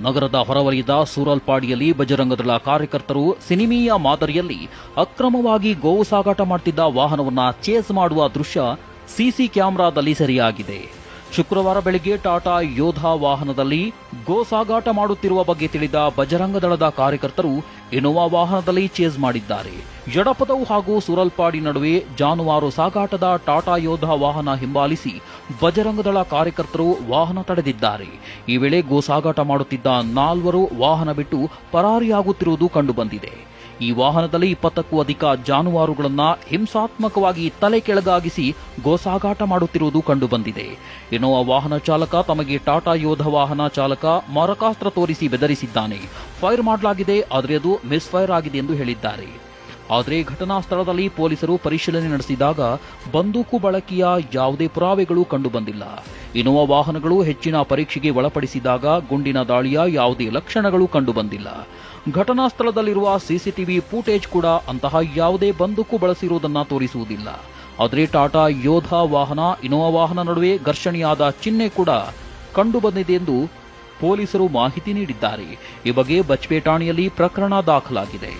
ನಗರದ ಹೊರವಲಯದ ಸೂರಲ್ಪಾಡಿಯಲ್ಲಿ ಬಜರಂಗದಳ ಕಾರ್ಯಕರ್ತರು ಸಿನಿಮೀಯ ಮಾದರಿಯಲ್ಲಿ ಅಕ್ರಮವಾಗಿ ಗೋವು ಸಾಗಾಟ ಮಾಡುತ್ತಿದ್ದ ವಾಹನವನ್ನು ಚೇಸ್ ಮಾಡುವ ದೃಶ್ಯ ಸಿಸಿ ಕ್ಯಾಮೆರಾದಲ್ಲಿ ಸೆರೆಯಾಗಿದೆ. ಶುಕ್ರವಾರ ಬೆಳಗ್ಗೆ ಟಾಟಾ ಯೋಧಾ ವಾಹನದಲ್ಲಿ ಗೋ ಸಾಗಾಟ ಮಾಡುತ್ತಿರುವ ಬಗ್ಗೆ ತಿಳಿದ ಬಜರಂಗದಳದ ಕಾರ್ಯಕರ್ತರು ಇನೋವಾ ವಾಹನದಲ್ಲಿ ಚೇಸ್ ಮಾಡಿದ್ದಾರೆ. ಜಡಪದವು ಹಾಗೂ ಸೂರಲ್ಪಾಡಿ ನಡುವೆ ಜಾನುವಾರು ಸಾಗಾಟದ ಟಾಟಾ ಯೋಧಾ ವಾಹನ ಹಿಂಬಾಲಿಸಿ ಬಜರಂಗದಳ ಕಾರ್ಯಕರ್ತರು ವಾಹನ ತಡೆದಿದ್ದಾರೆ. ಈ ವೇಳೆ ಗೋ ಸಾಗಾಟ ಮಾಡುತ್ತಿದ್ದ 4 ವಾಹನ ಬಿಟ್ಟು ಪರಾರಿಯಾಗುತ್ತಿರುವುದು ಕಂಡುಬಂದಿದೆ. ಈ ವಾಹನದಲ್ಲಿ 20ಕ್ಕೂ ಅಧಿಕ ಜಾನುವಾರುಗಳನ್ನು ಹಿಂಸಾತ್ಮಕವಾಗಿ ತಲೆ ಕೆಳಗಾಗಿಸಿ ಗೋಸಾಗಾಟ ಮಾಡುತ್ತಿರುವುದು ಕಂಡುಬಂದಿದೆ. ಇನೋವಾ ವಾಹನ ಚಾಲಕ ತಮಗೆ ಟಾಟಾ ಯೋಧ ವಾಹನ ಚಾಲಕ ಮಾರಕಾಸ್ತ್ರ ತೋರಿಸಿ ಬೆದರಿಸಿದ್ದಾನೆ. ಫೈರ್ ಮಾಡಲಾಗಿದೆ, ಆದರೆ ಅದು ಮಿಸ್ ಫೈರ್ ಆಗಿದೆ ಎಂದು ಹೇಳಿದ್ದಾರೆ. ಆದರೆ ಘಟನಾ ಸ್ಥಳದಲ್ಲಿ ಪೊಲೀಸರು ಪರಿಶೀಲನೆ ನಡೆಸಿದಾಗ ಬಂದೂಕು ಬಳಕೆಯ ಯಾವುದೇ ಪುರಾವೆಗಳು ಕಂಡುಬಂದಿಲ್ಲ. ಇನೋವಾ ವಾಹನಗಳು ಹೆಚ್ಚಿನ ಪರೀಕ್ಷೆಗೆ ಒಳಪಡಿಸಿದಾಗ ಗುಂಡಿನ ದಾಳಿಯ ಯಾವುದೇ ಲಕ್ಷಣಗಳು ಕಂಡುಬಂದಿಲ್ಲ. ಘಟನಾ ಸ್ಥಳದಲ್ಲಿರುವ ಸಿಸಿಟಿವಿ ಫೂಟೇಜ್ ಕೂಡ ಅಂತಹ ಯಾವುದೇ ಬಂದೂಕು ಬಳಸಿರುವುದನ್ನು ತೋರಿಸುವುದಿಲ್ಲ. ಆದರೆ ಟಾಟಾ ಯೋಧಾ ವಾಹನ ಇನೋವಾ ವಾಹನ ನಡುವೆ ಘರ್ಷಣೆಯಾದ ಚಿಹ್ನೆ ಕೂಡ ಕಂಡುಬಂದಿದೆ ಎಂದು ಪೊಲೀಸರು ಮಾಹಿತಿ ನೀಡಿದ್ದಾರೆ. ಈ ಬಗ್ಗೆ ಬಚ್ಪೆ ಠಾಣೆಯಲ್ಲಿ ಪ್ರಕರಣ ದಾಖಲಾಗಿದೆ.